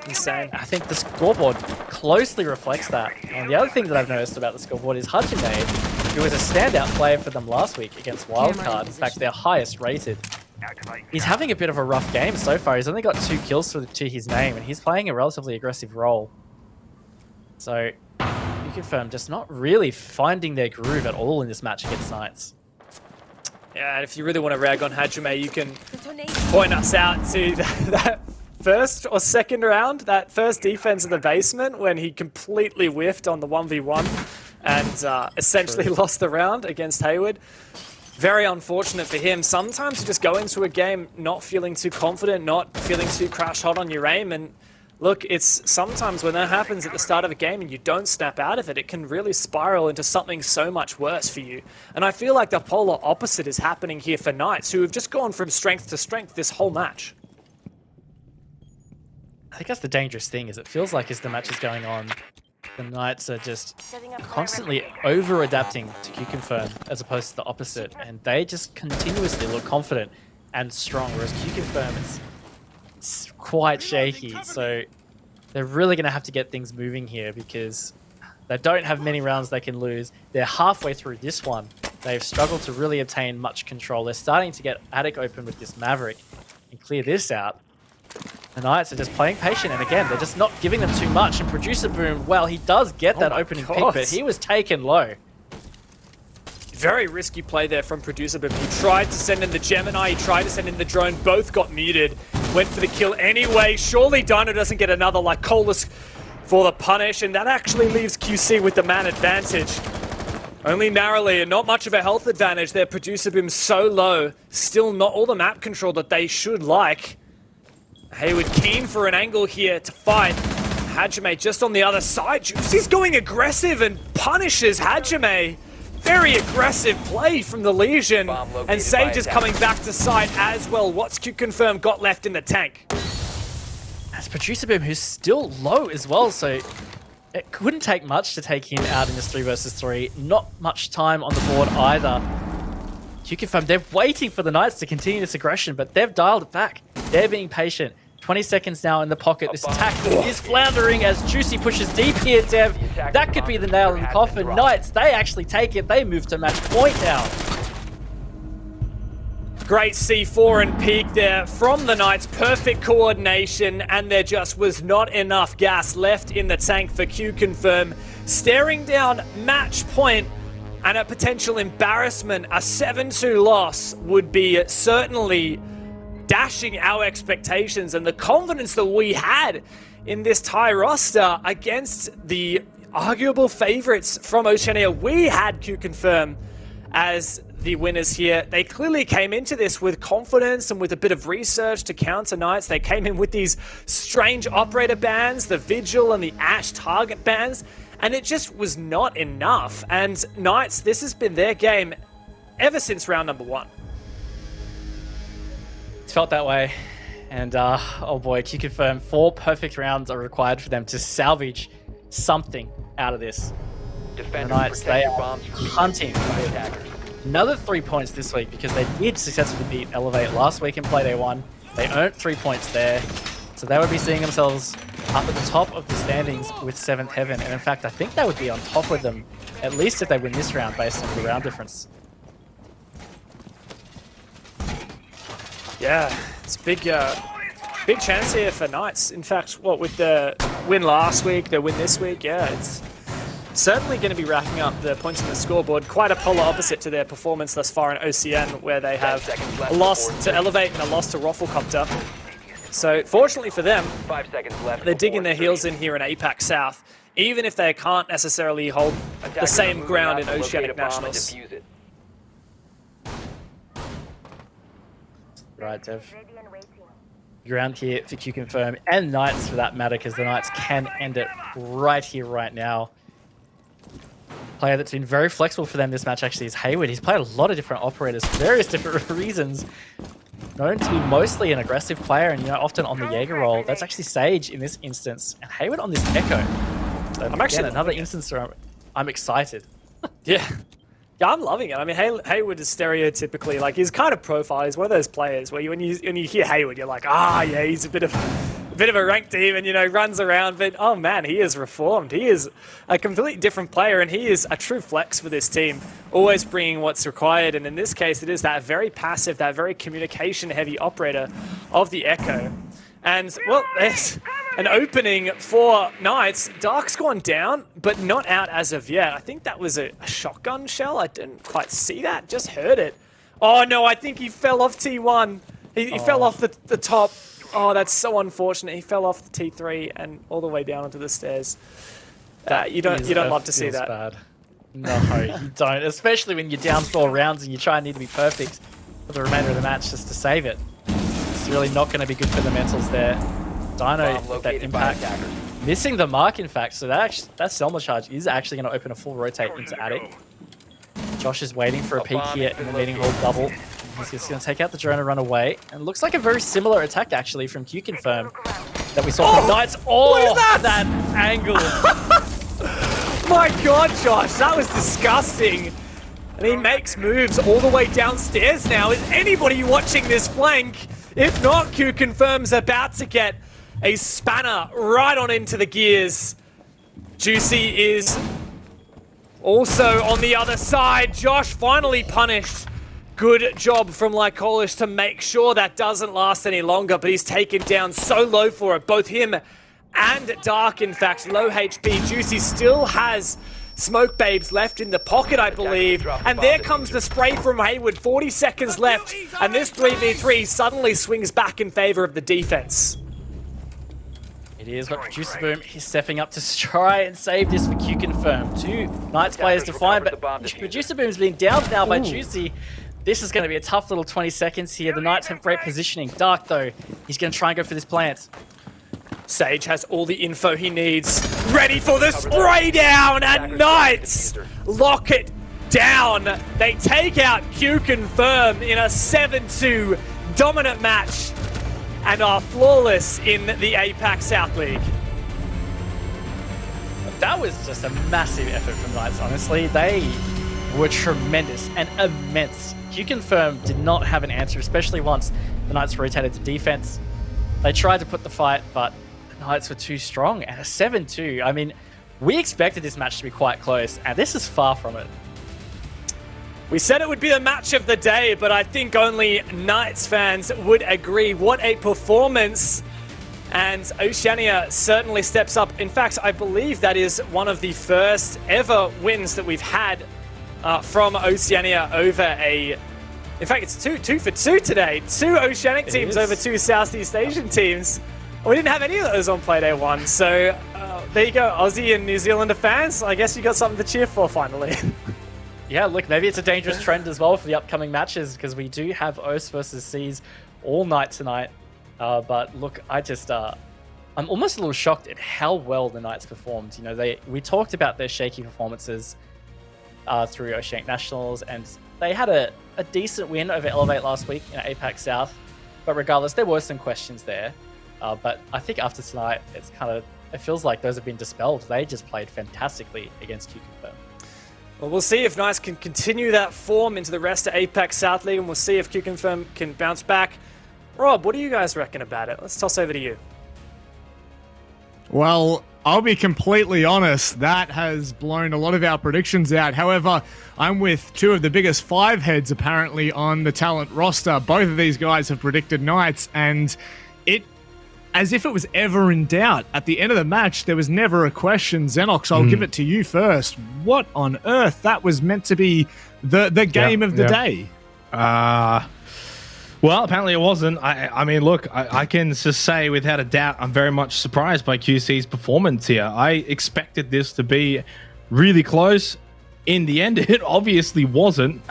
Insane. I think the scoreboard closely reflects that. And the other thing that I've noticed about the scoreboard is Hajime, who was a standout player for them last week against Wildcard, in fact their highest rated. He's having a bit of a rough game so far. He's only got 2 kills to his name, and he's playing a relatively aggressive role. So, QConfirm just not really finding their groove at all in this match against Knights. Yeah, and if you really want to rag on Hajime, you can point us out to that first or second round, that first defense in the basement when he completely whiffed on the 1v1 and essentially lost the round against Hayward. Very unfortunate for him. Sometimes you just go into a game not feeling too confident, not feeling too crash hot on your aim, and look, it's sometimes when that happens at the start of a game and you don't snap out of it, it can really spiral into something so much worse for you. And I feel like the polar opposite is happening here for Knights, who have just gone from strength to strength this whole match. I think that's the dangerous thing, is it feels like as the match is going on, the Knights are just constantly over-adapting to QConfirm as opposed to the opposite, and they just continuously look confident and strong, whereas QConfirm is quite shaky. So they're really going to have to get things moving here because they don't have many rounds they can lose. They're halfway through this one. They've struggled to really obtain much control. They're starting to get Attic open with this Maverick and clear this out. The Knights are just playing patient, and again, they're just not giving them too much. And Producer Boom, well, he does get that opening pick, but he was taken low. Very risky play there from Producer Boom. He tried to send in the Gemini, he tried to send in the drone, both got muted. Went for the kill anyway. Surely Dino doesn't get another like Colas for the punish, and that actually leaves QC with the man advantage. Only narrowly, and not much of a health advantage there. Producer Boom so low, still not all the map control that they should like. Hayward keen for an angle here to fight. Hajime just on the other side. Juicy's going aggressive and punishes Hajime. Very aggressive play from the Legion. And Sage is coming back to side as well. What's QConfirm got left in the tank? That's Producer Boom, who's still low as well, so it couldn't take much to take him out in this 3 versus 3. Not much time on the board either. QConfirm, they're waiting for the Knights to continue this aggression, but they've dialed it back. They're being patient. 20 seconds now in the pocket. This attack is floundering as Juicy pushes deep here, Dev. That could be the nail in the coffin. Knights, they actually take it. They move to match point now. Great C4 and peak there from the Knights. Perfect coordination, and there just was not enough gas left in the tank for QConfirm. Staring down match point and a potential embarrassment. A 7-2 loss would be certainly dashing our expectations and the confidence that we had in this Thai roster against the arguable favorites from Oceania. We had QConfirm as the winners here. They clearly came into this with confidence and with a bit of research to counter Knights. They came in with these strange operator bans, the Vigil and the Ash target bans, and it just was not enough. And Knights, this has been their game ever since round number 1. Felt that way, and oh boy, QConfirm, 4 perfect rounds are required for them to salvage something out of this. The Knights, they are hunting another 3 points this week because they did successfully beat Elevate last week in Playday 1. They earned 3 points there, so they would be seeing themselves up at the top of the standings with 7th Heaven, and in fact I think they would be on top of them at least if they win this round based on the round difference. Yeah, it's big chance here for Knights. In fact, what with the win last week, their win this week. Yeah, it's certainly going to be racking up the points on the scoreboard. Quite a polar opposite to their performance thus far in OCN, where they have a loss to Elevate and a loss to Rafflecopter. So fortunately for them, 5 seconds left. they're digging their heels in here in APAC South, even if they can't necessarily hold the same ground in Oceanic Nationals. Right, Dev. Ground here for QConfirm and Knights for that matter, because the Knights can end it right here, right now. Player that's been very flexible for them this match actually is Hayward. He's played a lot of different operators for various different reasons. Known to be mostly an aggressive player and, you know, often on the Jaeger role. That's actually Sage in this instance, and Hayward on this Echo. So I'm actually another instance where I'm excited. Yeah. Yeah, I'm loving it. I mean, Hayward is stereotypically, like, his kind of profile is one of those players where when you hear Hayward, you're like, ah, yeah, he's a bit of a rank demon, you know, runs around. But, oh, man, he is reformed. He is a completely different player, and he is a true flex for this team, always bringing what's required. And in this case, it is that very passive, that very communication-heavy operator of the Echo. And, well, there's an opening for Knights. Dark's gone down, but not out as of yet. I think that was a shotgun shell. I didn't quite see that, just heard it. Oh, no, I think he fell off T1. He fell off the top. Oh, that's so unfortunate. He fell off the T3 and all the way down onto the stairs. You don't love to see that. Bad. No, you don't. Especially when you're down 4 rounds and you try and need to be perfect for the remainder of the match just to save it. It's really not going to be good for the mentals there. Dino with that impact. Missing the mark, in fact, so that Selma charge is actually going to open a full rotate into Attic. Josh is waiting for a peek here in the meeting hall double. He's just going to take out the drone and run away. And it looks like a very similar attack, actually, from QConfirm that we saw from Knights. Oh, look at that angle. My God, Josh, that was disgusting. And he makes moves all the way downstairs now. Is anybody watching this flank? If not, QConfirm's about to get a spanner right on into the gears. Juicy is also on the other side. Josh finally punished. Good job from Lycolish to make sure that doesn't last any longer, but he's taken down so low for it. Both him and Dark, in fact, low HP. Juicy still has Smoke Babes left in the pocket, I believe. And there comes the spray from Hayward. 40 seconds left. And this 3v3 suddenly swings back in favor of the defense. It is, but Producer Boom is stepping up to try and save this for QConfirm. 2 Knights players to find, but Producer Boom's being downed now by Juicy. This is going to be a tough little 20 seconds here. The Knights have great positioning. Dark, though, he's going to try and go for this plant. Sage has all the info he needs. Ready for the spray down, and Knights lock it down. They take out QConfirm in a 7-2 dominant match and are flawless in the APAC South League. That was just a massive effort from Knights, honestly. They were tremendous and immense. QConfirm did not have an answer, especially once the Knights rotated to defense. They tried to put the fight, but the Knights were too strong. And a 7-2, I mean, we expected this match to be quite close, and this is far from it. We said it would be the match of the day, but I think only Knights fans would agree. What a performance. And Oceania certainly steps up. In fact, I believe that is one of the first ever wins that we've had from Oceania over a... In fact, it's two for two today. 2 Oceanic teams over 2 Southeast Asian teams. We didn't have any of those on Playday 1. So there you go, Aussie and New Zealander fans. I guess you got something to cheer for finally. Yeah, look, maybe it's a dangerous trend as well for the upcoming matches, because we do have O's versus C's all night tonight. But look, I'm almost a little shocked at how well the Knights performed. You know, we talked about their shaky performances through Oceanic Nationals, and they had a decent win over Elevate last week in APAC South. But regardless, there were some questions there. But I think after tonight, it feels like those have been dispelled. They just played fantastically against QConfirm. Well, we'll see if Knights can continue that form into the rest of APAC South League, and we'll see if QConfirm can bounce back. Rob, what do you guys reckon about it? Let's toss over to you. Well, I'll be completely honest, that has blown a lot of our predictions out. However, I'm with 2 of the biggest 5 heads apparently on the talent roster. Both of these guys have predicted Knights, and it as if it was ever in doubt. At the end of the match, there was never a question. Xenox, I'll give it to you first. What on earth? That was meant to be the game of the day. Well, apparently it wasn't. I mean, look, I can just say without a doubt, I'm very much surprised by QC's performance here. I expected this to be really close. In the end, it obviously wasn't.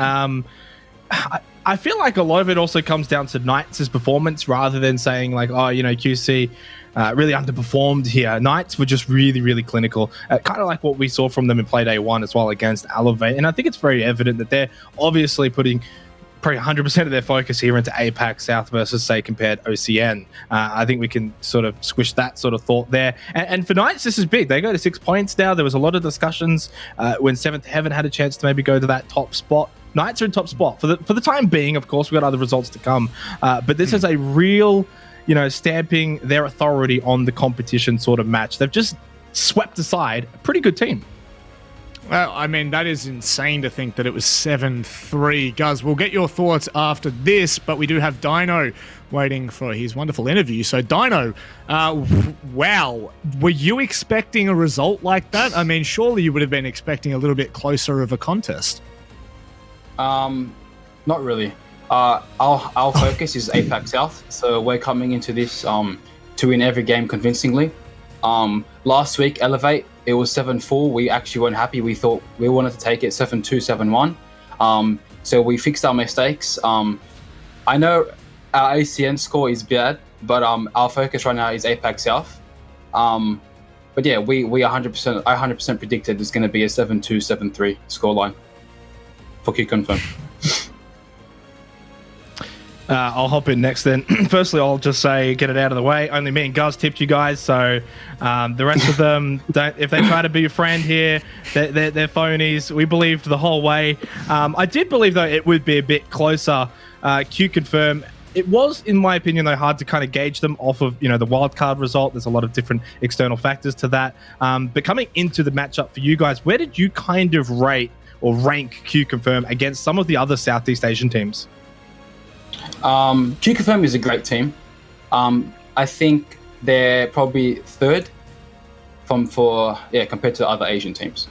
I feel like a lot of it also comes down to Knights' performance rather than saying like, oh, you know, QC really underperformed here. Knights were just really, really clinical, kind of like what we saw from them in Playday 1 as well against Elevate. And I think it's very evident that they're obviously putting probably 100% of their focus here into APAC South versus, say, compared OCN. I think we can sort of squish that sort of thought there. And for Knights, this is big. They go to 6 points now. There was a lot of discussions when Seventh Heaven had a chance to maybe go to that top spot. Knights are in top spot for the time being. Of course, we've got other results to come, but this is a real, you know, stamping their authority on the competition sort of match. They've just swept aside a pretty good team. Well, I mean, that is insane to think that it was 7-3. Guz, we'll get your thoughts after this, but we do have Dino waiting for his wonderful interview. So, Dino, wow, were you expecting a result like that? I mean, surely you would have been expecting a little bit closer of a contest. Not really. Our focus is APAC South, so we're coming into this to win every game convincingly. Last week, Elevate, it was 7-4. We actually weren't happy. We thought we wanted to take it 7-2, 7-1. So we fixed our mistakes. I know our ACN score is bad, but our focus right now is APAC South. But yeah, we 100%. I 100% predicted there's going to be a 7-2, 7-3 scoreline for QConfirm. I'll hop in next then. Firstly, I'll just say, get it out of the way. Only me and Guz tipped you guys, so the rest of them, don't. If they try to be your friend here, they're phonies. We believed the whole way. I did believe, though, it would be a bit closer. QConfirm, it was, in my opinion, though, hard to kind of gauge them off of, you know, the wildcard result. There's a lot of different external factors to that. But coming into the matchup for you guys, where did you kind of rate or rank QConfirm against some of the other Southeast Asian teams? QConfirm is a great team. I think they're probably third compared to other Asian teams.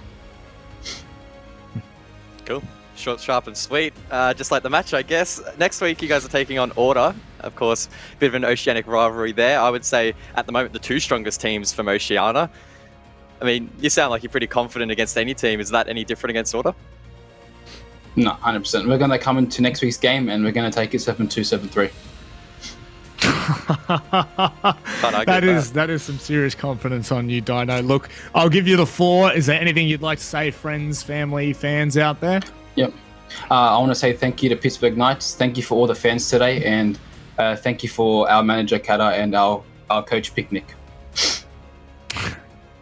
Cool. Short, sharp, and sweet. Just like the match, I guess. Next week, you guys are taking on Order. Of course, a bit of an oceanic rivalry there. I would say, at the moment, the two strongest teams from Oceania. I mean, you sound like you're pretty confident against any team. Is that any different against Order? No, 100%. We're going to come into next week's game and we're going to take it 7-2, 7-3. That is some serious confidence on you, Dino. Look, I'll give you the floor. Is there anything you'd like to say, friends, family, fans out there? Yep. I want to say thank you to Pittsburgh Knights. Thank you for all the fans today, and thank you for our manager Kata and our coach Picnic.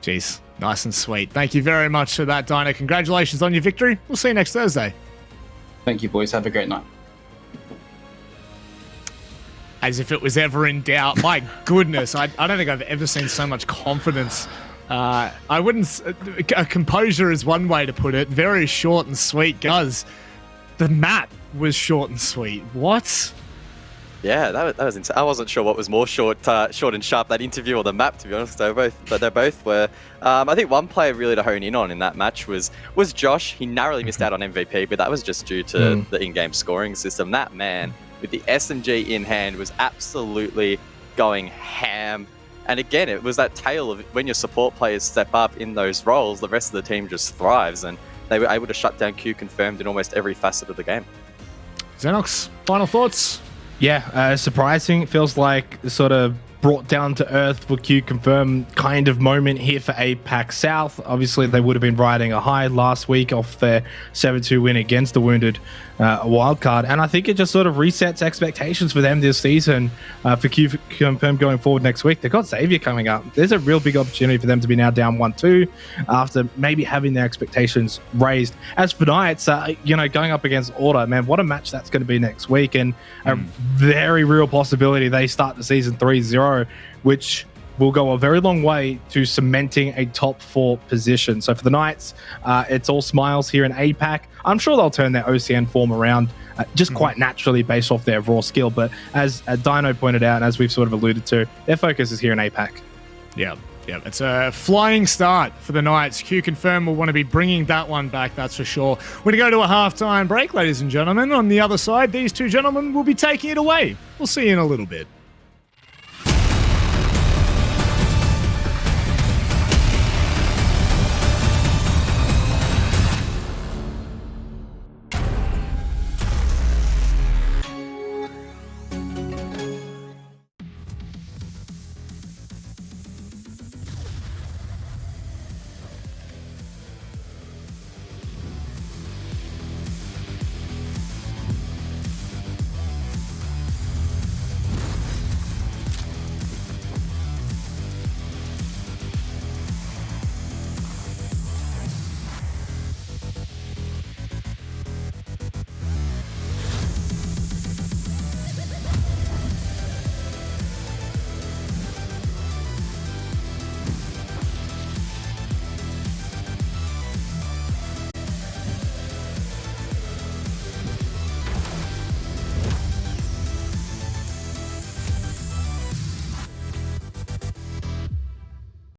Jeez, nice and sweet. Thank you very much for that, Dino. Congratulations on your victory. We'll see you next Thursday. Thank you, boys. Have a great night. As if it was ever in doubt. My goodness, I don't think I've ever seen so much confidence. I wouldn't... A composure is one way to put it. Very short and sweet. Guys, the map was short and sweet. What? Yeah, that was insane. I wasn't sure what was more short and sharp, that interview or the map, to be honest. They both were. I think one player really to hone in on in that match was Josh. He narrowly missed out on MVP, but that was just due to the in-game scoring system. That man, with the SMG in hand, was absolutely going ham. And again, it was that tale of when your support players step up in those roles, the rest of the team just thrives, and they were able to shut down QConfirmed in almost every facet of the game. Xenox, final thoughts? Yeah, surprising. It feels like sort of brought down to earth for QConfirm kind of moment here for APAC South. Obviously, they would have been riding a high last week off their 7-2 win against the Wounded wildcard. And I think it just sort of resets expectations for them this season for QConfirm going forward next week. They've got Xavier coming up. There's a real big opportunity for them to be now down 1-2 after maybe having their expectations raised. As for Knights, going up against Order, man, what a match that's going to be next week. And a very real possibility they start the season 3-0, which will go a very long way to cementing a top 4 position. So for the Knights, it's all smiles here in APAC. I'm sure they'll turn their OCN form around just quite naturally based off their raw skill. But as Dino pointed out, and as we've sort of alluded to, their focus is here in APAC. Yeah, it's a flying start for the Knights. QConfirm will want to be bringing that one back, that's for sure. We're going to go to a halftime break, ladies and gentlemen. On the other side, these two gentlemen will be taking it away. We'll see you in a little bit.